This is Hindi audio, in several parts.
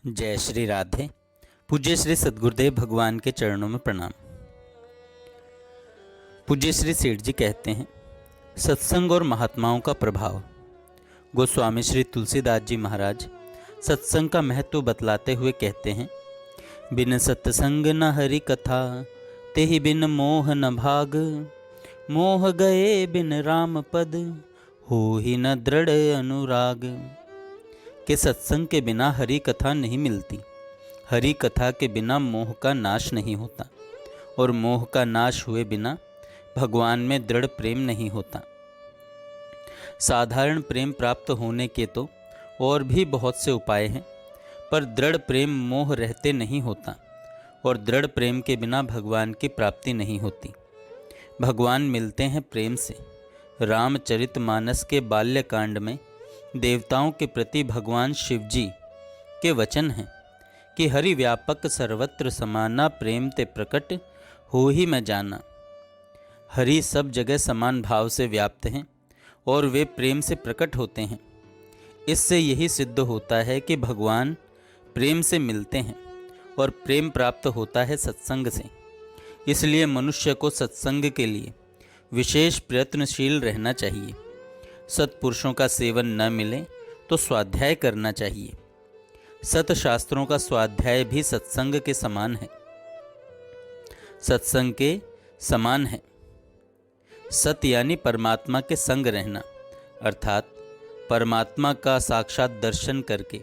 जय श्री राधे। पूज्य श्री सद्गुरुदेव भगवान के चरणों में प्रणाम। पूज्य श्री सेठ जी कहते हैं, सत्संग और महात्माओं का प्रभाव। गोस्वामी श्री तुलसीदास जी महाराज सत्संग का महत्व बतलाते हुए कहते हैं, बिन सत्संग न हरि कथा, तेहि बिन मोह न भाग। मोह गए बिन राम पद, हो ही न दृढ़ अनुराग। कि सत्संग के बिना हरि कथा नहीं मिलती, हरि कथा के बिना मोह का नाश नहीं होता, और मोह का नाश हुए बिना भगवान में दृढ़ प्रेम नहीं होता। साधारण प्रेम प्राप्त होने के तो और भी बहुत से उपाय हैं, पर दृढ़ प्रेम मोह रहते नहीं होता, और दृढ़ प्रेम के बिना भगवान की प्राप्ति नहीं होती। भगवान मिलते हैं प्रेम से। रामचरितमानस के बाल्यकांड में देवताओं के प्रति भगवान शिवजी के वचन हैं कि हरि व्यापक सर्वत्र समाना, प्रेम ते प्रकट हो ही मैं जाना। हरि सब जगह समान भाव से व्याप्त हैं और वे प्रेम से प्रकट होते हैं। इससे यही सिद्ध होता है कि भगवान प्रेम से मिलते हैं और प्रेम प्राप्त होता है सत्संग से। इसलिए मनुष्य को सत्संग के लिए विशेष प्रयत्नशील रहना चाहिए। सत्पुरुषों का सेवन न मिले तो स्वाध्याय करना चाहिए। सतशास्त्रों का स्वाध्याय भी सत्संग के समान है, सत्संग के समान है। सत यानी परमात्मा के संग रहना, अर्थात परमात्मा का साक्षात दर्शन करके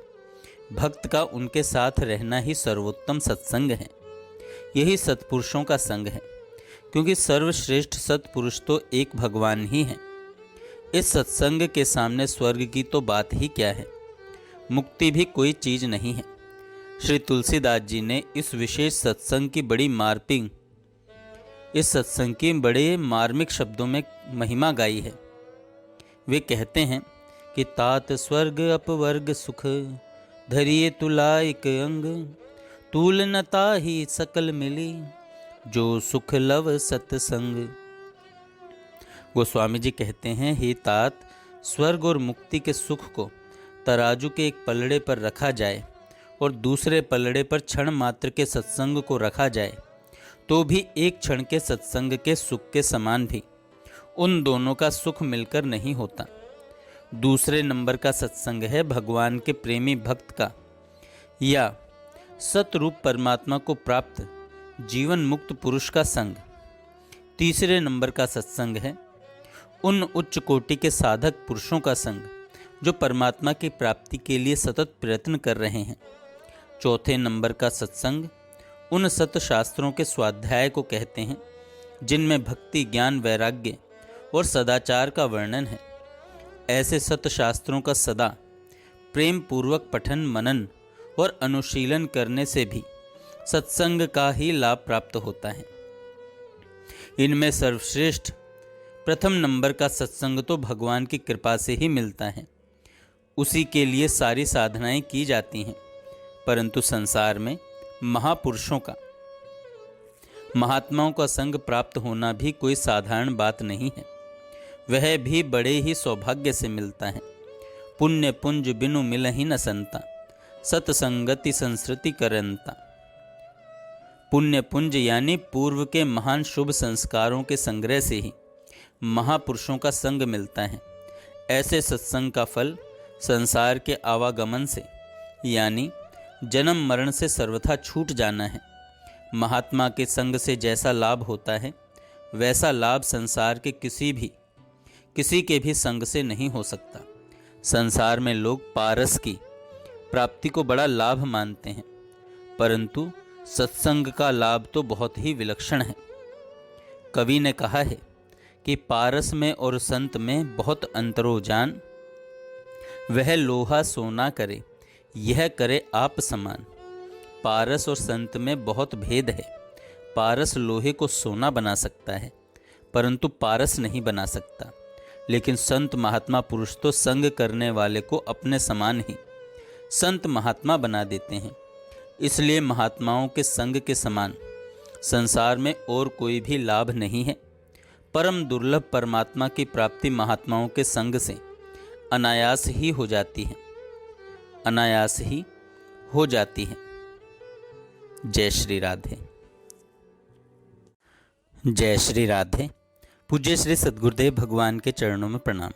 भक्त का उनके साथ रहना ही सर्वोत्तम सत्संग है। यही सत्पुरुषों का संग है, क्योंकि सर्वश्रेष्ठ सत्पुरुष तो एक भगवान ही हैं। इस सत्संग के सामने स्वर्ग की तो बात ही क्या है, मुक्ति भी कोई चीज़ नहीं है। श्री तुलसीदास जी ने इस विशेष सत्संग की बड़े मार्मिक शब्दों में महिमा गाई है। वे कहते हैं कि तात स्वर्ग अपवर्ग सुख, धरिए तुलाइक अंग। तूल न ताहि सकल मिली, जो सुख लव सत्संग। गोस्वामी जी कहते हैं, हे तात, स्वर्ग और मुक्ति के सुख को तराजू के एक पलड़े पर रखा जाए और दूसरे पलड़े पर क्षण मात्र के सत्संग को रखा जाए, तो भी एक क्षण के सत्संग के सुख के समान भी उन दोनों का सुख मिलकर नहीं होता। दूसरे नंबर का सत्संग है भगवान के प्रेमी भक्त का या सतरूप परमात्मा को प्राप्त जीवन मुक्त पुरुष का संग। तीसरे नंबर का सत्संग है उन उच्च कोटि के साधक पुरुषों का संग जो परमात्मा की प्राप्ति के लिए सतत प्रयत्न कर रहे हैं। चौथे नंबर का सत्संग उन सतशास्त्रों के स्वाध्याय को कहते हैं जिनमें भक्ति, ज्ञान, वैराग्य और सदाचार का वर्णन है। ऐसे सतशास्त्रों का सदा प्रेम पूर्वक पठन, मनन और अनुशीलन करने से भी सत्संग का ही लाभ प्राप्त होता है। इनमें सर्वश्रेष्ठ प्रथम नंबर का सत्संग तो भगवान की कृपा से ही मिलता है। उसी के लिए सारी साधनाएं की जाती हैं, परंतु संसार में महापुरुषों का, महात्माओं का संग प्राप्त होना भी कोई साधारण बात नहीं है। वह भी बड़े ही सौभाग्य से मिलता है। पुण्य पुंज बिनु मिलहि न संता, सत्संगति संस्कृति करंता। पुण्य पुंज यानी पूर्व के महान शुभ संस्कारों के संग्रह से ही महापुरुषों का संग मिलता है। ऐसे सत्संग का फल संसार के आवागमन से यानी जन्म मरण से सर्वथा छूट जाना है। महात्मा के संग से जैसा लाभ होता है, वैसा लाभ संसार के किसी के भी संग से नहीं हो सकता। संसार में लोग पारस की प्राप्ति को बड़ा लाभ मानते हैं, परंतु सत्संग का लाभ तो बहुत ही विलक्षण है। कवि ने कहा है कि पारस में और संत में बहुत अंतरो जान, वह लोहा सोना करे, यह करे आप समान। पारस और संत में बहुत भेद है। पारस लोहे को सोना बना सकता है, परंतु पारस नहीं बना सकता। लेकिन संत महात्मा पुरुष तो संग करने वाले को अपने समान ही संत महात्मा बना देते हैं। इसलिए महात्माओं के संग के समान संसार में और कोई भी लाभ नहीं है। परम दुर्लभ परमात्मा की प्राप्ति महात्माओं के संग से अनायास ही हो जाती है। अनायास ही हो जाती है। जय श्री राधे। जय श्री राधे। पूज्य श्री सद्गुरुदेव भगवान के चरणों में प्रणाम।